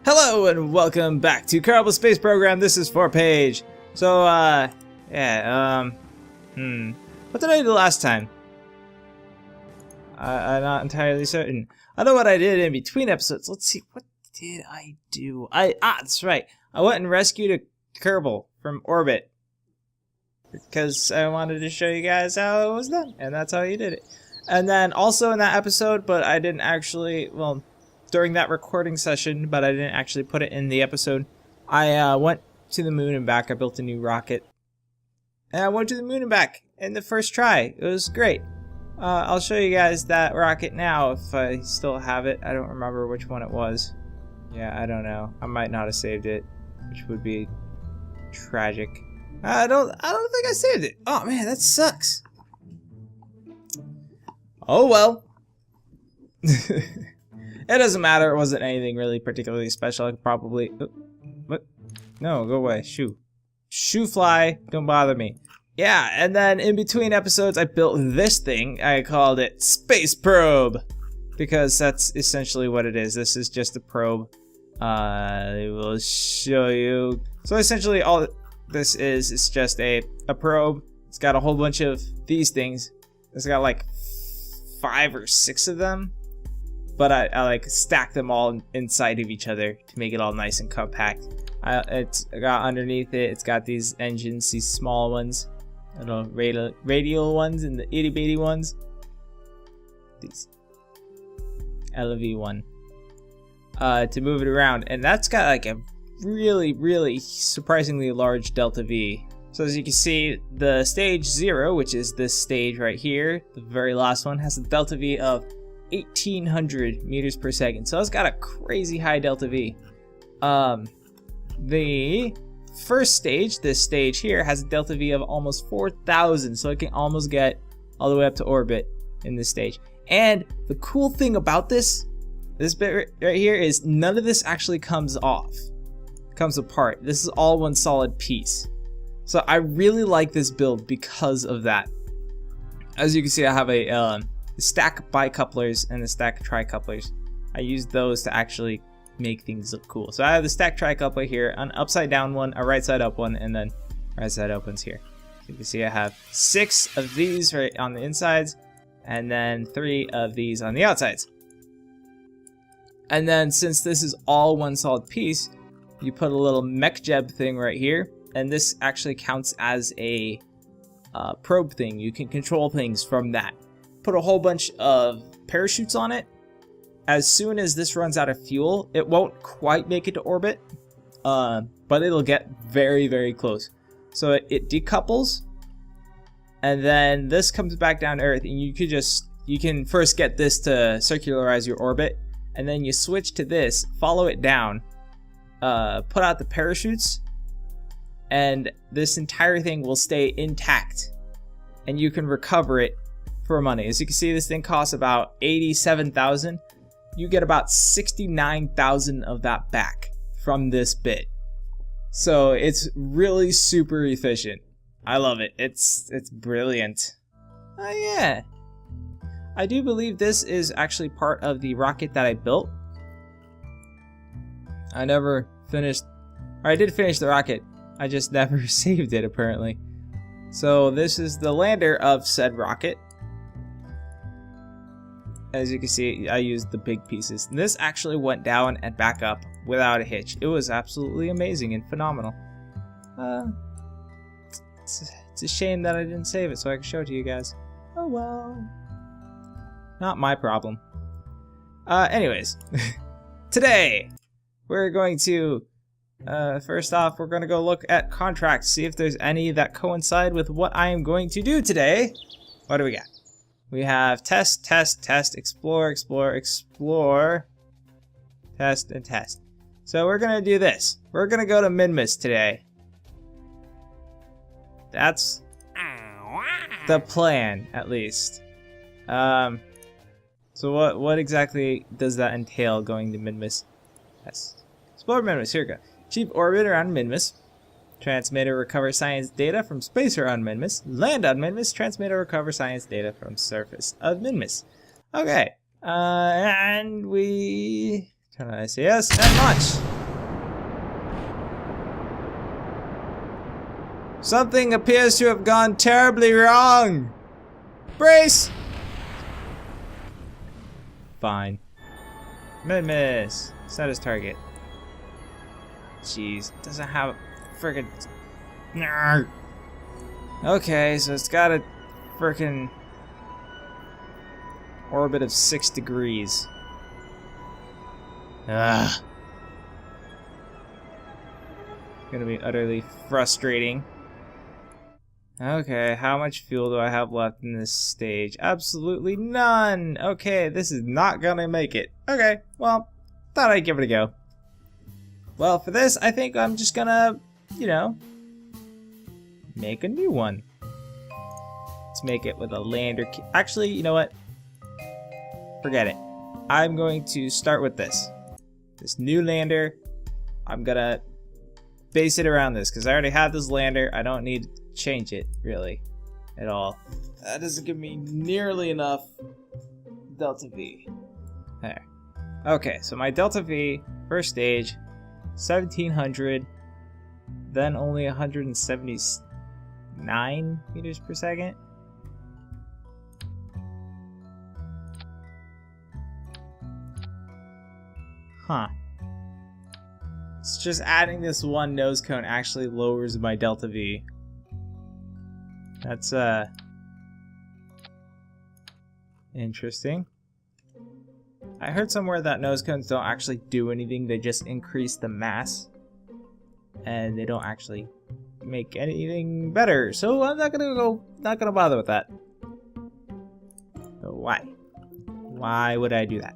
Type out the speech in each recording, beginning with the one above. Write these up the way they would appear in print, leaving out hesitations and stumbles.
Hello and welcome back to Kerbal Space Program. This is 4-page. So, what did I do last time? I'm not entirely certain. I know what I did in between episodes. Let's see, what did I do? That's right. I went and rescued a Kerbal from orbit. Because I wanted to show you guys how it was done. And that's how you did it. And then also in that episode, but I didn't actually, well, during that recording session, but I didn't actually put it in the episode, I went to the moon and back. I built a new rocket. And I went to the moon and back in the first try. It was great. I'll show you guys that rocket now if I still have it. I don't remember which one it was. Yeah, I don't know. I might not have saved it, which would be tragic. I don't think I saved it. Oh man, that sucks. Oh well. It doesn't matter. It wasn't anything really particularly special. I could probably... What? No, go away. Shoo. Shoo fly. Don't bother me. Yeah, and then in between episodes, I built this thing. I called it Space Probe. Because that's essentially what it is. This is just a probe. I will show you. So essentially all this is just a probe. It's got a whole bunch of these things. It's got like 5 or 6 of them. But I like stack them all inside of each other to make it all nice and compact. It's got underneath it, it's got these engines, these small ones, little radial ones and the itty bitty ones. These LV one to move it around, and that's got like a really surprisingly large delta V. So as you can see, the stage 0, which is this stage right here, the very last one, has a delta V of 1800 meters per second. So it's got a crazy high delta V. The first stage, this stage here, has a delta V of almost 4,000. So it can almost get all the way up to orbit in this stage. And the cool thing about this bit right here is none of this actually comes off. Comes apart. This is all one solid piece. So I really like this build because of that. As you can see, I have a stack bicouplers and the stack tricouplers. I use those to actually make things look cool. So I have the stack tricoupler here, an upside down one, a right side up one, and then right side up ones here. So you can see I have 6 of these right on the insides, and then 3 of these on the outsides. And then since this is all one solid piece, you put a little mech jeb thing right here, and this actually counts as a probe thing. You can control things from that. Put a whole bunch of parachutes on it. As soon as this runs out of fuel, it won't quite make it to orbit, but it'll get very close. So it decouples, and then this comes back down to Earth, and you can first get this to circularize your orbit, and then you switch to this, follow it down, put out the parachutes, and this entire thing will stay intact, and you can recover it for money. As you can see, this thing costs about 87,000. You get about 69,000 of that back from this bit. So it's really super efficient. I love it. It's brilliant. Oh yeah. I do believe this is actually part of the rocket that I built. I never finished, or I did finish the rocket. I just never saved it apparently. So this is the lander of said rocket. As you can see, I used the big pieces. And this actually went down and back up without a hitch. It was absolutely amazing and phenomenal. It's a shame that I didn't save it so I could show it to you guys. Oh well. Not my problem. Anyways, today we're going to, first off, we're going to go look at contracts, see if there's any that coincide with what I am going to do today. What do we got? We have test, explore, test, and test. So we're going to do this. We're going to go to Minmus today. That's the plan, at least. So what exactly does that entail, going to Minmus? Yes. Explore Minmus, here we go. Achieve orbit around Minmus. Transmit or recover science data from space around Minmus. Land on Minmus. Transmit or recover science data from surface of Minmus. Okay. And we turn on SAS and launch. Something appears to have gone terribly wrong. Brace! Fine. Minmus. Set as target. Jeez, doesn't have friggin'. Okay, so it's got a frickin' orbit of 6 degrees. Ugh. Gonna be utterly frustrating. Okay, how much fuel do I have left in this stage? Absolutely none! Okay, this is not gonna make it. Okay, well, thought I'd give it a go. Well, for this, I think I'm just gonna, you know, make a new one. Let's make it with a lander kit. Actually, you know what? Forget it. I'm going to start with this. This new lander. I'm gonna base it around this, because I already have this lander. I don't need to change it, really, at all. That doesn't give me nearly enough Delta V. There. Okay, so my Delta V, first stage, 1700, then only 179 meters per second. Huh. It's just adding this one nose cone actually lowers my Delta V. That's interesting. I heard somewhere that nose cones don't actually do anything, they just increase the mass. And they don't actually make anything better. So I'm not gonna bother with that. So why? Why would I do that?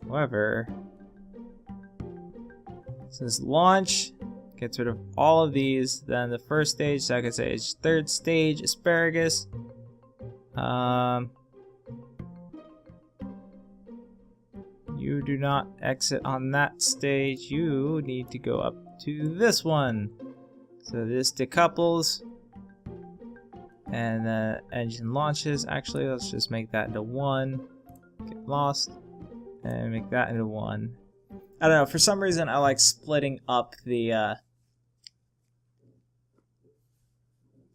However, since launch gets rid of all of these, then the first stage, so I could say it's third stage asparagus. You do not exit on that stage. You need to go up to this one. So this decouples and the engine launches. Actually, let's just make that into 1. Get lost. And make that into 1. I don't know, for some reason I like splitting up the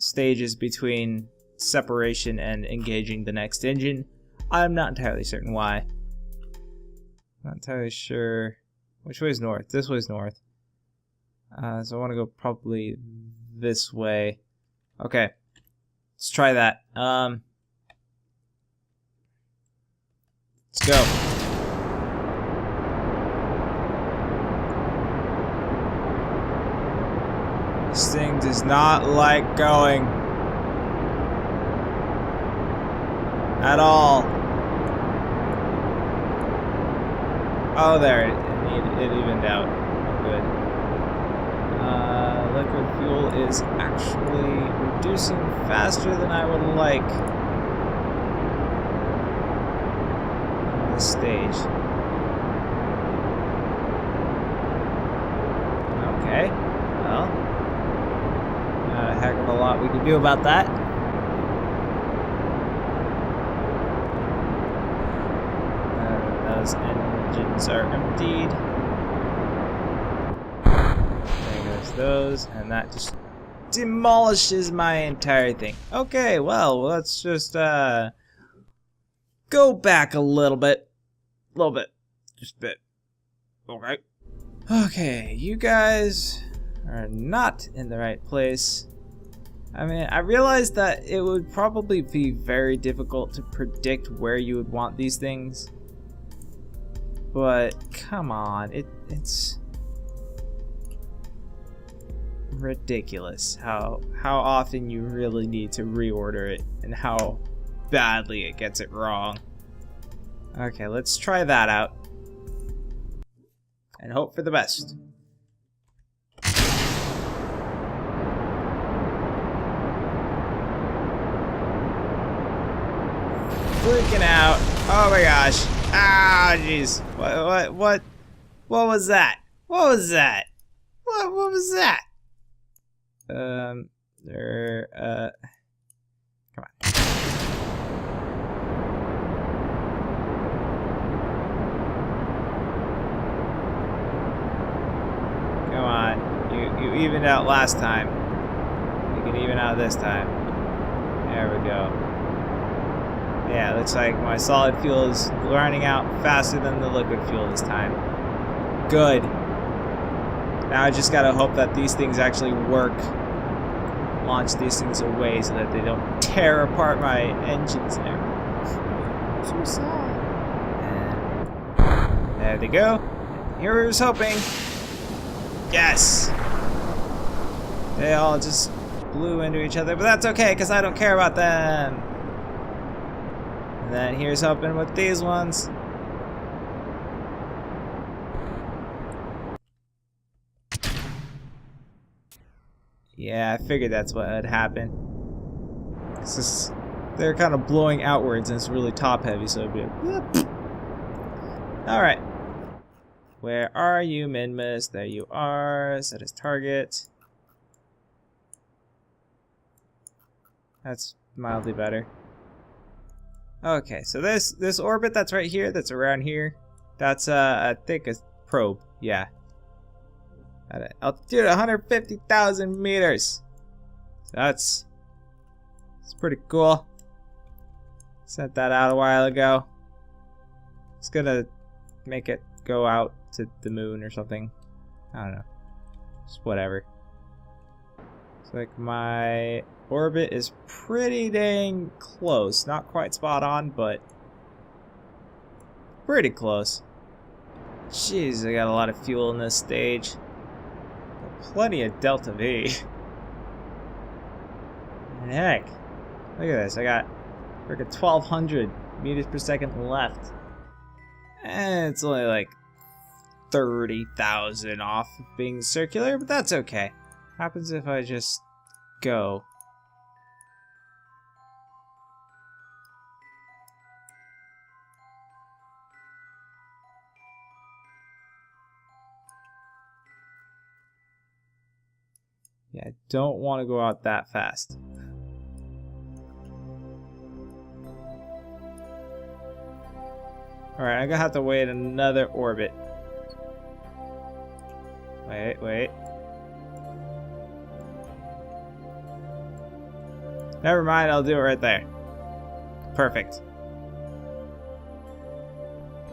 stages between separation and engaging the next engine. I'm not entirely certain why. Not entirely sure. Which way is north? This way is north. So I want to go probably this way. Okay. Let's try that. Let's go. This thing does not like going. At all. Oh, there. It evened out. Good. Liquid fuel is actually reducing faster than I would like on this stage. Okay. Well, not a heck of a lot we can do about that. Those engines are emptied. There goes those, and that just demolishes my entire thing. Okay, well, let's just go back a little bit. Just a bit. Okay. Okay, you guys are not in the right place. I mean, I realized that it would probably be very difficult to predict where you would want these things. But come on, it's ridiculous how often you really need to reorder it and how badly it gets it wrong. Okay, let's try that out and hope for the best. Freaking out. Oh my gosh. Ah, jeez. What was that? What was that? What was that? Come on. Come on. You You evened out last time. You can even out this time. There we go. Yeah, looks like my solid fuel is running out faster than the liquid fuel this time. Good. Now I just gotta hope that these things actually work. Launch these things away so that they don't tear apart my engines there. So sad. And there they go. Here I was hoping. Yes! They all just blew into each other, but that's okay because I don't care about them. And then here's hoping with these ones. Yeah, I figured that's what had happened. They're kind of blowing outwards and it's really top heavy, so it'd be like, alright. Where are you, Minmus? There you are. Set as target. That's mildly better. Okay, so this orbit that's right here, that's around here, that's I think a probe. Yeah. At altitude 150,000 meters. That's pretty cool. Sent that out a while ago. It's gonna make it go out to the moon or something. I don't know. Just whatever. It's like my orbit is pretty dang close. Not quite spot on, but pretty close. Jeez, I got a lot of fuel in this stage. Plenty of delta V. And heck, look at this. I got freaking 1,200 meters per second left. And it's only like 30,000 off of being circular, but that's okay. Happens if I just go. Yeah, I don't want to go out that fast. Alright, I'm gonna have to wait another orbit. Wait. Never mind, I'll do it right there. Perfect.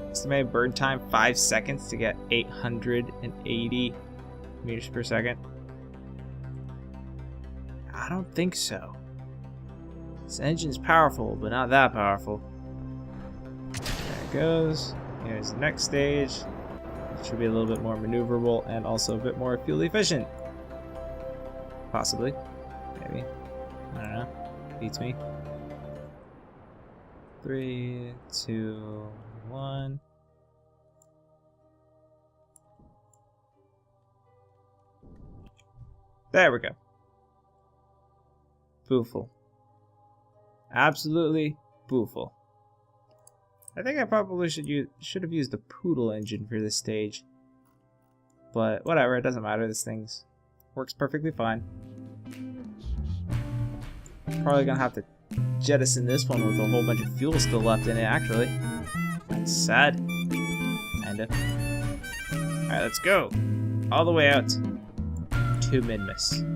Estimated burn time 5 seconds to get 880 meters per second. I don't think so. This engine's powerful, but not that powerful. There it goes. Here's the next stage. It should be a little bit more maneuverable and also a bit more fuel efficient. Possibly. Maybe. I don't know. Beats me. 3, 2, 1. There we go. Booful. Absolutely booful. I think I probably should have used the Poodle engine for this stage. But whatever, it doesn't matter. This thing works perfectly fine. Probably gonna have to jettison this one with a whole bunch of fuel still left in it, actually. That's sad. Kinda. Alright, let's go. All the way out to Minmus.